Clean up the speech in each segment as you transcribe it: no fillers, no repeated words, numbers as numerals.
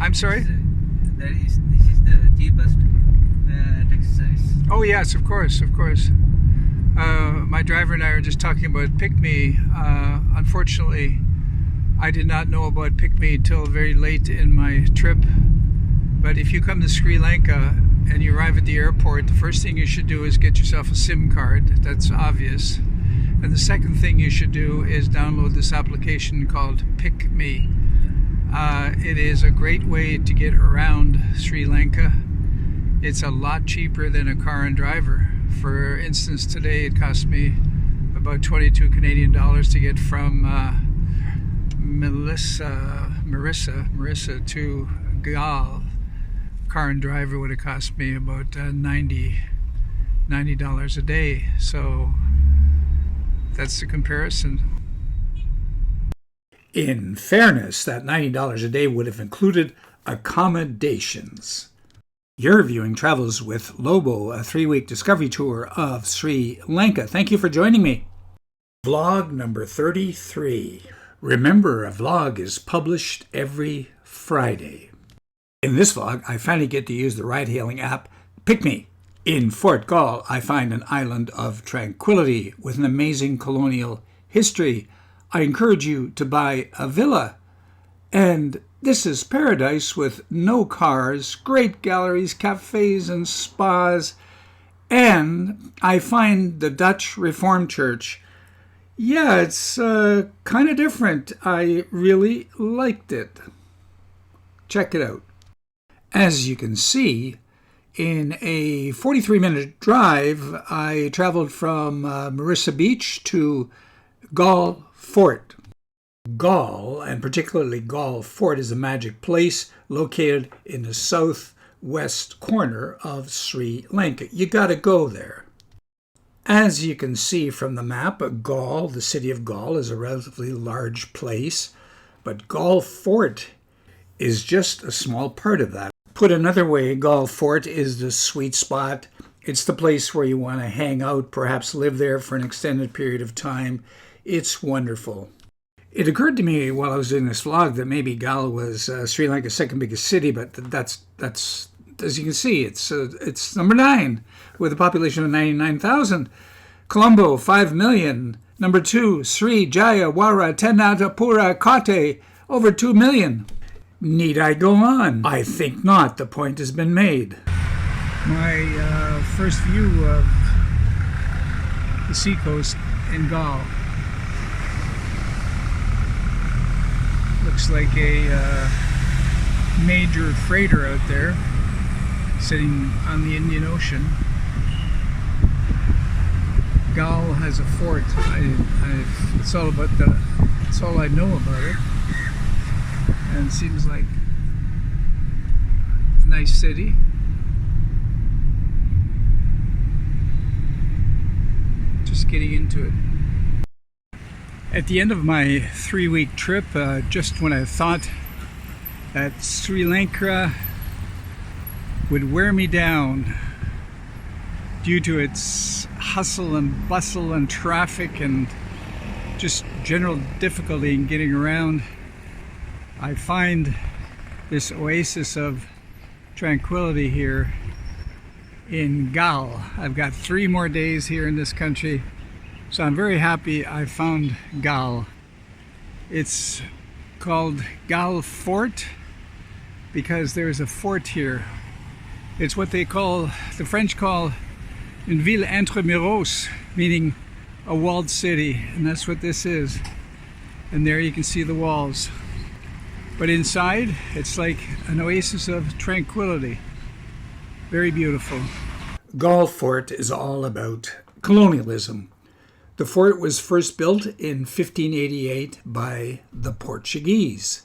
I'm sorry? This is the cheapest exercise. Oh, yes, of course, of course. My driver and I are just talking about PickMe. Unfortunately, I did not know about PickMe till very late in my trip. But if you come to Sri Lanka and you arrive at the airport, the first thing you should do is get yourself a SIM card. That's obvious. And the second thing you should do is download this application called PickMe. It is a great way to get around Sri Lanka. It's a lot cheaper than a car and driver. For instance, today it cost me about 22 Canadian dollars to get from Mirissa to Galle. Car and driver would have cost me about $90 a day. So that's the comparison. In fairness, that $90 a day would have included accommodations. You're viewing Travels with Lobo, a 3-week discovery tour of Sri Lanka. Thank you for joining me. Vlog number 33. Remember, a vlog is published every Friday. In this vlog, I finally get to use the ride-hailing app PickMe. In Fort Galle, I find an island of tranquility with an amazing colonial history. I encourage you to buy a villa. And this is paradise with no cars, great galleries, cafes, and spas. And I find the Dutch Reformed Church. Yeah, it's kind of different. I really liked it. Check it out. As you can see, in a 43-minute drive, I traveled from Mirissa Beach to Galle Fort. Galle, and particularly Galle Fort, is a magic place located in the southwest corner of Sri Lanka. You gotta go there. As you can see from the map, Galle, the city of Galle, is a relatively large place, but Galle Fort is just a small part of that. Put another way, Galle Fort is the sweet spot. It's the place where you want to hang out, perhaps live there for an extended period of time. It's wonderful. It occurred to me while I was doing this vlog that maybe Galle was Sri Lanka's second biggest city, but that's as you can see, it's number 9 with a population of 99,000. Colombo, 5 million. Number 2, Sri Jaya Wara Tenatapura Kate, over 2 million. Need I go on? I think not. The point has been made. My first view of the seacoast in Galle. Looks like a major freighter out there sitting on the Indian Ocean. Galle has a fort. It's all about that's all I know about it. And it seems like a nice city. Just getting into it. At the end of my 3-week trip, just when I thought that Sri Lanka would wear me down due to its hustle and bustle and traffic and just general difficulty in getting around, I find this oasis of tranquility here in Galle. I've got 3 more days here in this country, so I'm very happy I found Galle. It's called Galle Fort because there's a fort here. It's what the French call une ville intramuros, meaning a walled city, and that's what this is. And there you can see the walls. But inside, it's like an oasis of tranquility. Very beautiful. Galle Fort is all about colonialism. The fort was first built in 1588 by the Portuguese.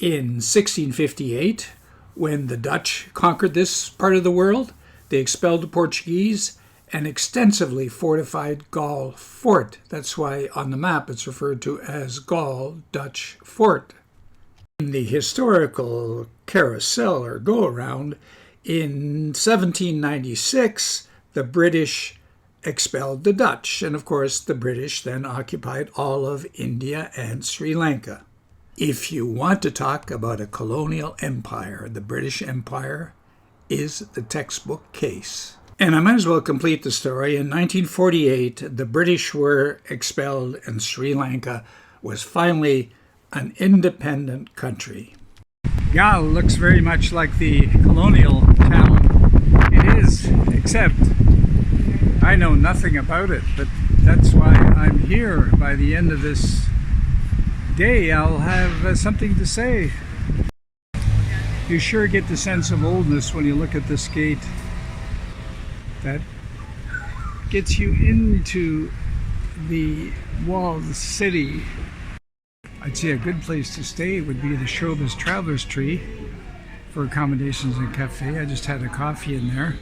In 1658, when the Dutch conquered this part of the world, they expelled the Portuguese and extensively fortified Galle Fort. That's why on the map it's referred to as Galle Dutch Fort. In the historical carousel or go-around, in 1796, the British expelled the Dutch, and of course the British then occupied all of India and Sri Lanka. If you want to talk about a colonial empire, the British Empire is the textbook case. And I might as well complete the story. In 1948, the British were expelled and Sri Lanka was finally an independent country. Galle looks very much like the colonial town. It is, except I know nothing about it, but that's why I'm here. By the end of this day, I'll have something to say. You sure get the sense of oldness when you look at this gate. That gets you into the walled city. I'd say a good place to stay would be the Showbiz Traveler's Tree for accommodations and cafe. I just had a coffee in there.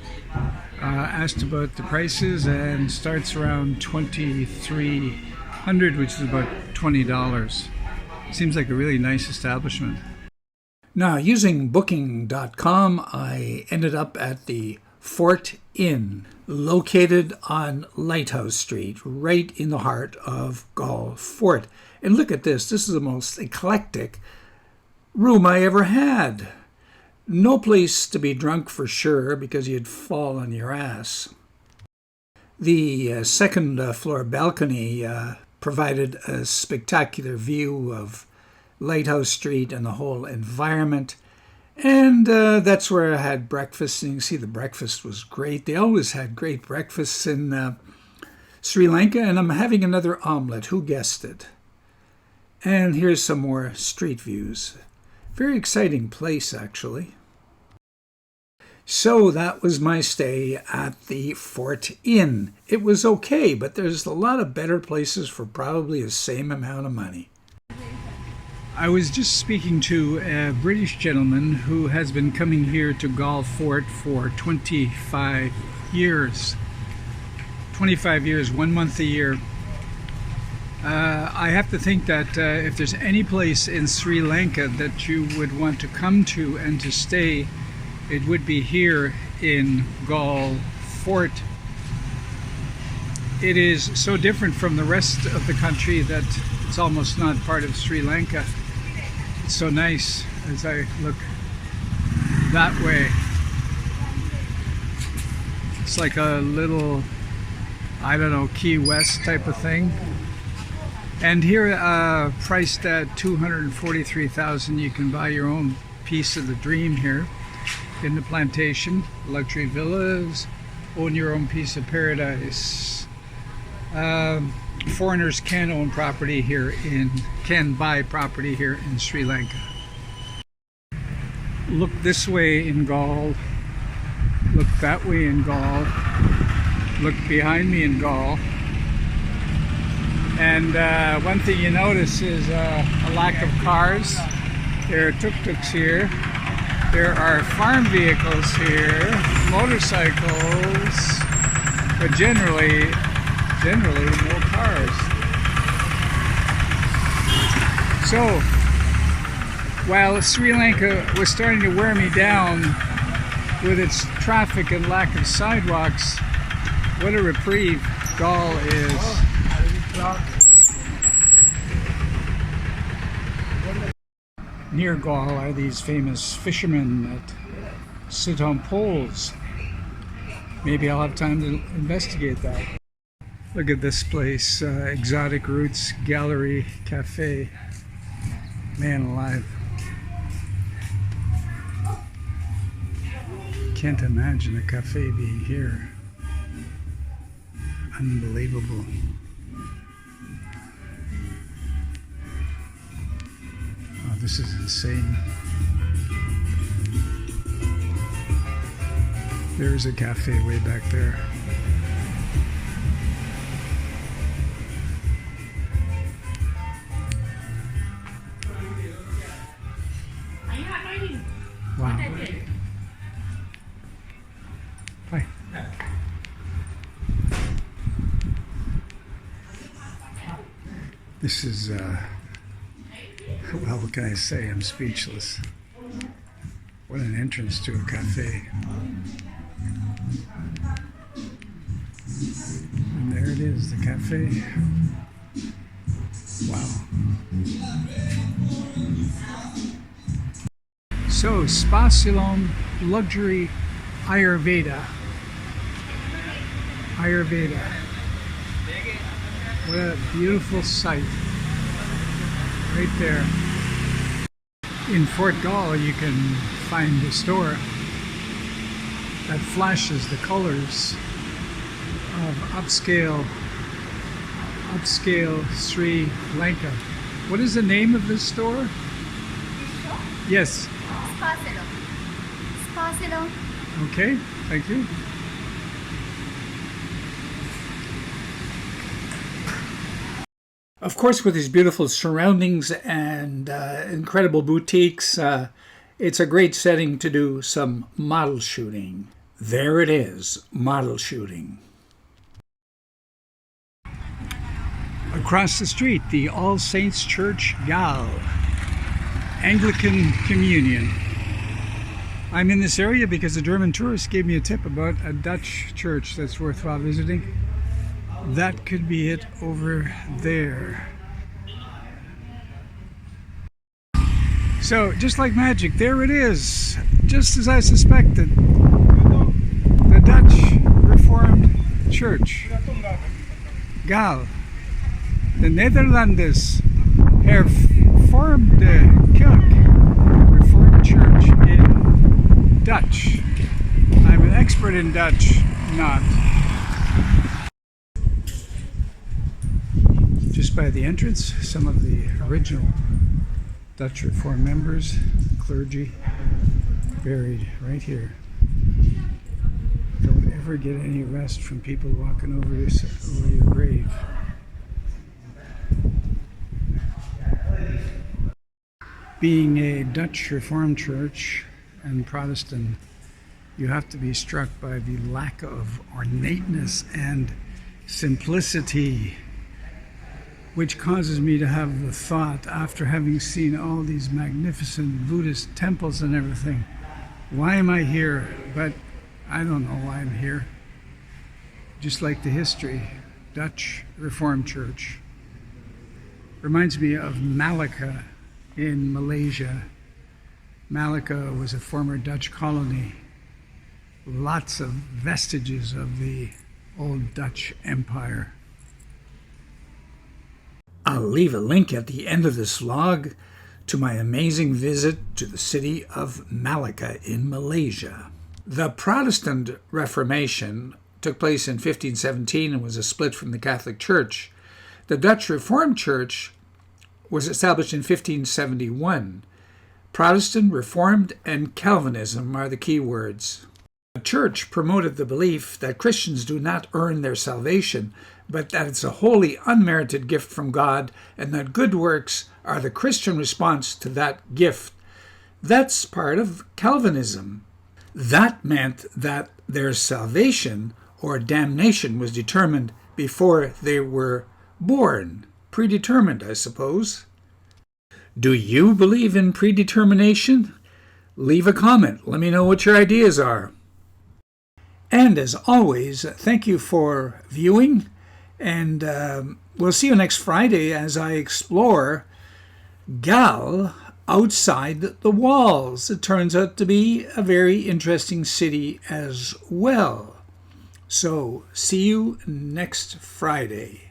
Asked about the prices and starts around $2,300, which is about $20. Seems like a really nice establishment. Now, using Booking.com, I ended up at the Fort Inn, located on Lighthouse Street, right in the heart of Galle Fort. And look at this. This is the most eclectic room I ever had. No place to be drunk for sure, because you'd fall on your ass. The second floor balcony provided a spectacular view of Lighthouse Street and the whole environment. And that's where I had breakfast. And you can see the breakfast was great. They always had great breakfasts in Sri Lanka. And I'm having another omelet. Who guessed it? And here's some more street views. Very exciting place, actually. So that was my stay at the Fort Inn. It was okay, but there's a lot of better places for probably the same amount of money. I was just speaking to a British gentleman who has been coming here to Galle Fort for 25 years. 25 years, 1 month a year. I have to think that if there's any place in Sri Lanka that you would want to come to and to stay, it would be here in Galle Fort. It is so different from the rest of the country that it's almost not part of Sri Lanka. It's so nice as I look that way. It's like a little, I don't know, Key West type of thing. And here, priced at $243,000, you can buy your own piece of the dream here in the plantation. Luxury villas, own your own piece of paradise. Foreigners can own property here can buy property here in Sri Lanka. Look this way in Galle. Look that way in Galle. Look behind me in Galle. And one thing you notice is a lack of cars. There are tuk-tuks here. There are farm vehicles here, motorcycles, but generally no cars. So, while Sri Lanka was starting to wear me down with its traffic and lack of sidewalks, what a reprieve Galle is. Near Galle are these famous fishermen that sit on poles. Maybe I'll have time to investigate that. Look at this place, Exotic Roots Gallery Cafe. Man alive. Can't imagine a cafe being here. Unbelievable. Oh, this is insane. There's a cafe way back there. Wow. Hi. This is, well, what can I say? I'm speechless. What an entrance to a cafe. And there it is, the cafe. Wow. So, Spa Ceylon Luxury Ayurveda. Ayurveda. What a beautiful sight. Right there. In Fort Galle, you can find a store that flashes the colors of upscale Sri Lanka. What is the name of this store? Yes. Spa Ceylon. Spa Ceylon. Okay, thank you. Of course, with these beautiful surroundings and incredible boutiques, it's a great setting to do some model shooting. There it is, model shooting. Across the street, the All Saints Church, Galle, Anglican Communion. I'm in this area because a German tourist gave me a tip about a Dutch church that's worthwhile visiting. That could be it over there. So, just like magic, there it is, just as I suspected. The Dutch Reformed Church, Galle. The Netherlanders have formed the Kerk Reformed Church in Dutch. I'm an expert in Dutch, not. Just by the entrance, some of the original Dutch Reformed members, clergy, buried right here. Don't ever get any rest from people walking over your grave. Being a Dutch Reformed church and Protestant, you have to be struck by the lack of ornateness and simplicity, which causes me to have the thought, after having seen all these magnificent Buddhist temples and everything, why am I here? But I don't know why I'm here. Just like the history, Dutch Reformed Church. Reminds me of Malacca in Malaysia. Malacca was a former Dutch colony. Lots of vestiges of the old Dutch Empire. I'll leave a link at the end of this vlog to my amazing visit to the city of Malacca in Malaysia. The Protestant Reformation took place in 1517 and was a split from the Catholic Church. The Dutch Reformed Church was established in 1571. Protestant, Reformed, and Calvinism are the key words. The church promoted the belief that Christians do not earn their salvation, but that it's a wholly unmerited gift from God, and that good works are the Christian response to that gift. That's part of Calvinism. That meant that their salvation or damnation was determined before they were born. Predetermined, I suppose. Do you believe in predetermination? Leave a comment. Let me know what your ideas are. And as always, thank you for viewing, and we'll see you next Friday as I explore Galle outside the walls. It turns out to be a very interesting city as well. So, see you next Friday.